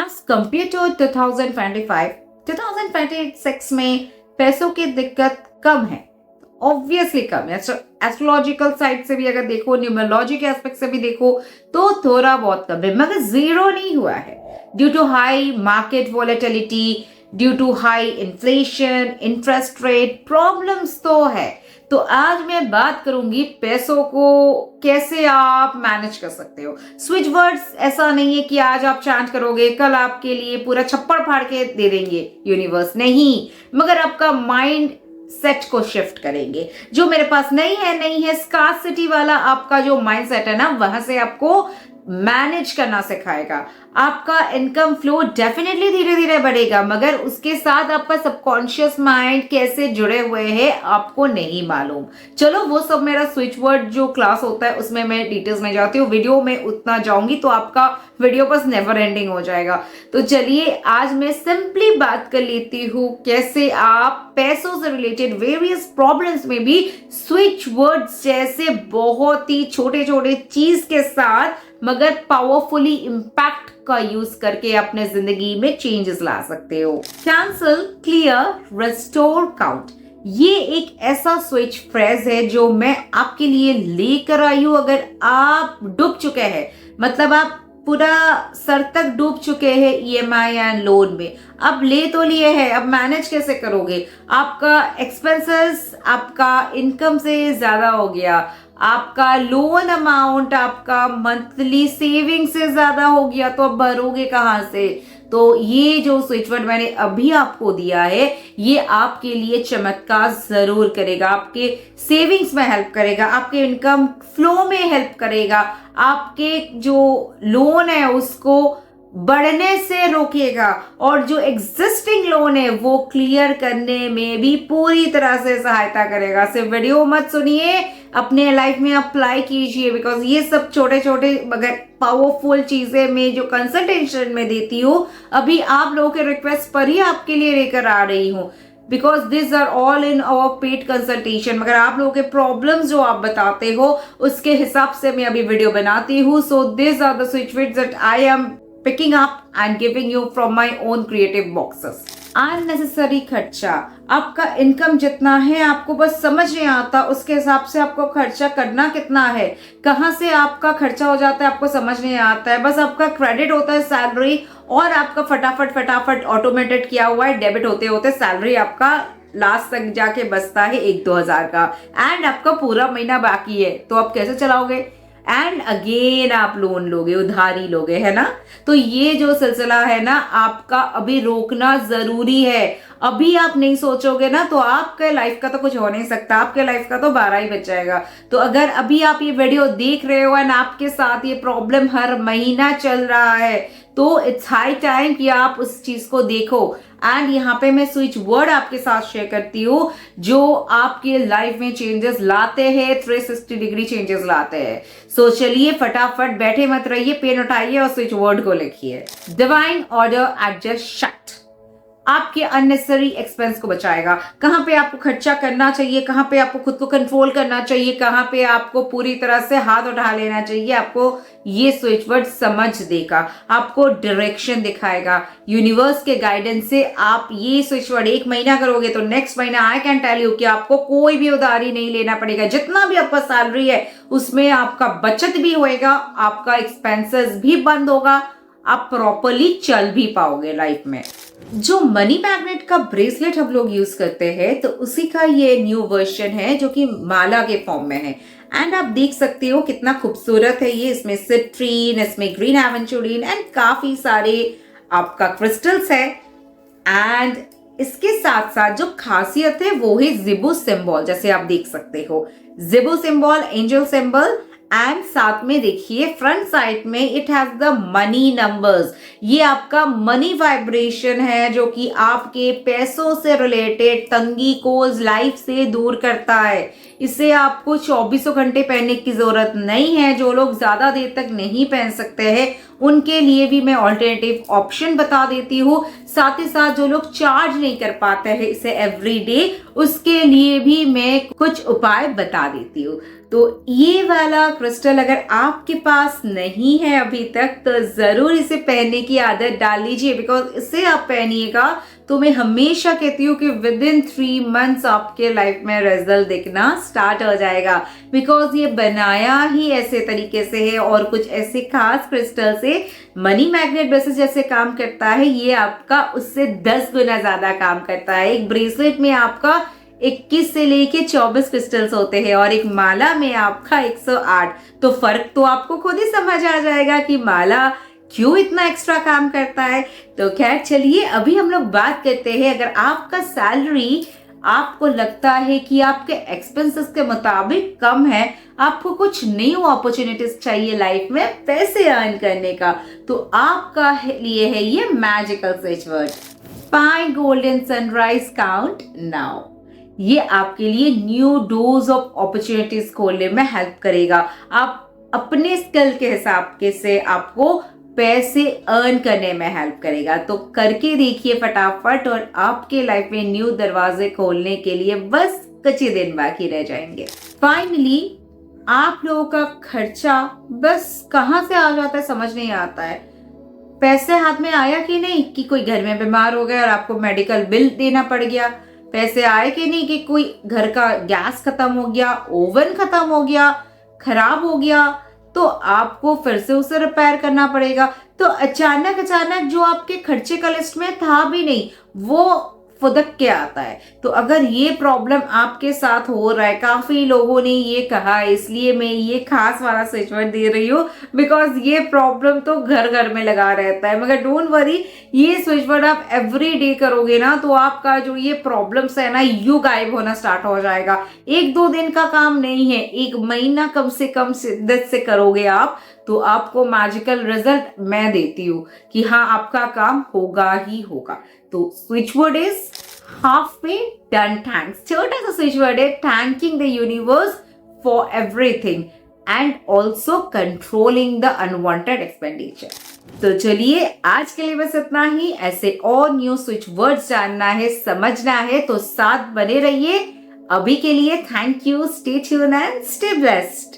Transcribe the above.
As compared to 2025, 2026 में पैसों की दिक्कत कम है, ऑब्वियसली कम है। एस्ट्रोलॉजिकल साइड से भी अगर देखो, न्यूमरोलॉजी के एस्पेक्ट से भी देखो, तो थोड़ा बहुत कम है, मगर जीरो नहीं हुआ है। Due to high market volatility, due to high inflation, interest rate problems तो है। तो आज मैं बात करूंगी पैसों को कैसे आप मैनेज कर सकते हो। स्विच वर्ड्स ऐसा नहीं है कि आज आप चांट करोगे कल आपके लिए पूरा छप्पड़ फाड़ के दे देंगे यूनिवर्स, नहीं, मगर आपका माइंड सेट को शिफ्ट करेंगे। जो मेरे पास नहीं है स्कार्सिटी वाला आपका जो माइंड सेट है ना, वहां से आपको मैनेज करना सिखाएगा। आपका इनकम फ्लो डेफिनेटली धीरे धीरे बढ़ेगा, मगर उसके साथ आपका सबकॉन्शियस माइंड कैसे जुड़े हुए हैं आपको नहीं मालूम। चलो वो सब मेरा स्विच वर्ड जो क्लास होता है उसमें मैं डिटेल्स में जाती हूँ, वीडियो में उतना जाऊंगी तो आपका वीडियो बस नेवर एंडिंग हो जाएगा। तो चलिए आज मैं सिंपली बात कर लेती हूँ कैसे आप पैसों से रिलेटेड वेरियस प्रॉब्लम्स में भी स्विच वर्ड्स जैसे बहुत ही छोटे छोटे चीज के साथ मगर पावरफुली इंपैक्ट का यूज करके अपने जिंदगी में चेंजेस ला सकते हो। कैंसल, क्लियर, रेस्टोर, काउंट, ये एक ऐसा स्विच फ्रेज है जो मैं आपके लिए लेकर आई हूं। अगर आप डूब चुके हैं, मतलब आप पूरा सर तक डूब चुके हैं ईएमआई एंड लोन में, अब ले तो लिए हैं, अब मैनेज कैसे करोगे? आपका एक्सपेंसेस आपका इनकम से ज्यादा हो गया, आपका लोन अमाउंट आपका मंथली सेविंग से ज्यादा हो गया, तो अब भरोगे कहां से? तो ये जो स्विच वर्ड मैंने अभी आपको दिया है, ये आपके लिए चमत्कार जरूर करेगा, आपके सेविंग्स में हेल्प करेगा, आपके इनकम फ्लो में हेल्प करेगा, आपके जो लोन है उसको बढ़ने से रोकेगा, और जो एग्जिस्टिंग लोन है वो क्लियर करने में भी पूरी तरह से सहायता करेगा। सिर्फ वीडियो मत सुनिए, अपने लाइफ में अप्लाई कीजिए, बिकॉज ये सब छोटे छोटे मगर पावरफुल चीजें मैं जो कंसल्टेशन में देती हूँ अभी आप लोगों के रिक्वेस्ट पर ही आपके लिए लेकर आ रही हूँ, because this are all in our paid consultation. मगर आप लोगों के प्रॉब्लम्स जो आप बताते हो उसके हिसाब से मैं अभी वीडियो बनाती हूँ। So this are the switch words that I am picking up and giving you from my own creative boxes. Unnecessary खर्चा, आपका इनकम जितना है आपको बस समझ नहीं आता उसके हिसाब से आपको खर्चा करना कितना है, कहां से आपका खर्चा हो जाता है आपको समझ नहीं आता है। बस आपका क्रेडिट होता है सैलरी और आपका फटाफट ऑटोमेटेड किया हुआ है, डेबिट होते होते सैलरी आपका लास्ट तक जाके बचता है 1-2 हजार का, एंड आपका पूरा महीना बाकी है, तो आप कैसे चलाओगे? एंड अगेन आप लोन लोगे, उधारी लोगे, है ना? तो ये जो सिलसिला है ना आपका अभी रोकना जरूरी है। अभी आप नहीं सोचोगे ना तो आपके लाइफ का तो कुछ हो नहीं सकता, आपके लाइफ का तो 12 ही बच जाएगा। तो अगर अभी आप ये वीडियो देख रहे हो एंड आपके साथ ये प्रॉब्लम हर महीना चल रहा है, तो इट्स हाई टाइम कि आप उस चीज को देखो। एंड यहाँ पे मैं स्विच वर्ड आपके साथ शेयर करती हूँ जो आपके लाइफ में चेंजेस लाते हैं, 360 डिग्री चेंजेस लाते हैं। सो चलिए फटाफट बैठे मत रहिए, पेन उठाइए और स्विच वर्ड को लिखिए। डिवाइन ऑर्डर एडजस्ट शट आपके अननेसेसरी एक्सपेंस को बचाएगा। कहां पे आपको खर्चा करना चाहिए, कहां पे आपको खुद को कंट्रोल करना चाहिए, कहां पे आपको पूरी तरह से हाथ उठा लेना चाहिए, आपको ये स्विच वर्ड समझ देगा, आपको डायरेक्शन दिखाएगा। यूनिवर्स के गाइडेंस से आप ये स्विच वर्ड 1 महीना करोगे तो नेक्स्ट महीना आई कैन टेल यू कि आपको कोई भी उधारी नहीं लेना पड़ेगा। जितना भी आपका सैलरी है उसमें आपका बचत भी होएगा, आपका एक्सपेंसेस भी बंद होगा, आप प्रॉपरली चल भी पाओगे लाइफ में। जो मनी मैग्नेट का ब्रेसलेट हम लोग यूज करते हैं तो उसी का ये न्यू वर्जन है जो कि माला के फॉर्म में है। एंड आप देख सकते हो कितना खूबसूरत है ये, इसमें सिट्रीन, इसमें ग्रीन एवेंचुरिन एंड काफी सारे आपका क्रिस्टल्स है। एंड इसके साथ साथ जो खासियत है वो है जिबू सिंबल, जैसे आप देक सकते हो Zibu symbol, angel symbol, and साथ में देखिए फ्रंट साइड में it has the money numbers. ये आपका मनी वाइब्रेशन है जो कि आपके पैसों से रिलेटेड तंगी को लाइफ से दूर करता है। इसे आपको 24 घंटे पहनने की जरूरत नहीं है। जो लोग ज्यादा देर तक नहीं पहन सकते हैं उनके लिए भी मैं ऑल्टरनेटिव ऑप्शन बता देती हूँ। साथ ही साथ जो लोग चार्ज नहीं कर पाते हैं इसे एवरीडे, उसके लिए भी मैं कुछ उपाय बता देती हूँ। तो ये वाला क्रिस्टल अगर आपके पास नहीं है अभी तक तो जरूर इसे पहनने की आदत डाल लीजिए, बिकॉज इसे आप पहनिएगा तो मैं हमेशा कहती हूँ कि विद इन 3 मंथ्स आपके लाइफ में रिजल्ट दिखना स्टार्ट हो जाएगा, बिकॉज ये बनाया ही ऐसे तरीके से है और कुछ ऐसे खास क्रिस्टल से मनी मैग्नेट बेसिस जैसे काम करता है। ये आपका उससे 10 गुना ज्यादा काम करता है। एक ब्रेसलेट में आपका 21 से लेके 24 क्रिस्टल्स होते हैं और एक माला में आपका 108। तो फर्क तो आपको खुद ही समझ आ जाएगा कि माला क्यों इतना एक्स्ट्रा काम करता है। तो खैर चलिए अभी हम लोग बात करते हैं, अगर आपका सैलरी आपको लगता है कि आपके एक्सपेंसेस के मुताबिक कम है, आपको कुछ न्यू अपॉर्चुनिटीज चाहिए लाइफ में पैसे अर्न करने का, तो आपका लिए है ये magical switch word, find golden sunrise count now. ये आपके लिए न्यू डोर्स ऑफ अपॉर्चुनिटीज खोलने में हेल्प करेगा। आप अपने स्किल के हिसाब के से आपको पैसे अर्न करने में हेल्प करेगा। तो करके देखिए फटाफट और आपके लाइफ में न्यू दरवाजे खोलने के लिए बस कुछ ही दिन बाकी रह जाएंगे। फाइनली आप लोगों का खर्चा बस कहां से आ जाता है समझ नहीं आता है। पैसे हाथ में आया कि नहीं कि कोई घर में बीमार हो गया और आपको मेडिकल बिल देना पड़ गया। पैसे आए कि नहीं कि कोई घर का गैस खत्म हो गया, ओवन खत्म हो गया, खराब हो गया, तो आपको फिर से उसे रिपेयर करना पड़ेगा। तो अचानक जो आपके खर्चे का लिस्ट में था भी नहीं वो फुदक के आता है। तो अगर ये प्रॉब्लम आपके साथ हो रहा है, काफी लोगों ने ये कहा, इसलिए मैं ये खास वाला स्विच वर्ड दे रही हूँ, बिकॉज ये प्रॉब्लम तो घर घर में लगा रहता है। मगर डोंट वरी, ये स्विच वर्ड आप एवरी डे करोगे ना तो आपका जो ये प्रॉब्लम्स है ना यू गायब होना स्टार्ट हो जाएगा। 1-2 दिन का काम नहीं है, 1 महीना कम से कम शिद्दत से करोगे आप तो आपको मैजिकल रिजल्ट मैं देती हूँ कि हाँ आपका काम होगा ही होगा। तो स्विच वर्ड इज हाफ पे डन थैंक्स। छोटा सा स्विच वर्ड है, thanking the universe for everything and also controlling the unwanted expenditure. तो चलिए आज के लिए बस इतना ही। ऐसे और न्यू स्विच वर्ड्स जानना है, समझना है तो साथ बने रहिए। अभी के लिए thank you, stay tuned and stay blessed.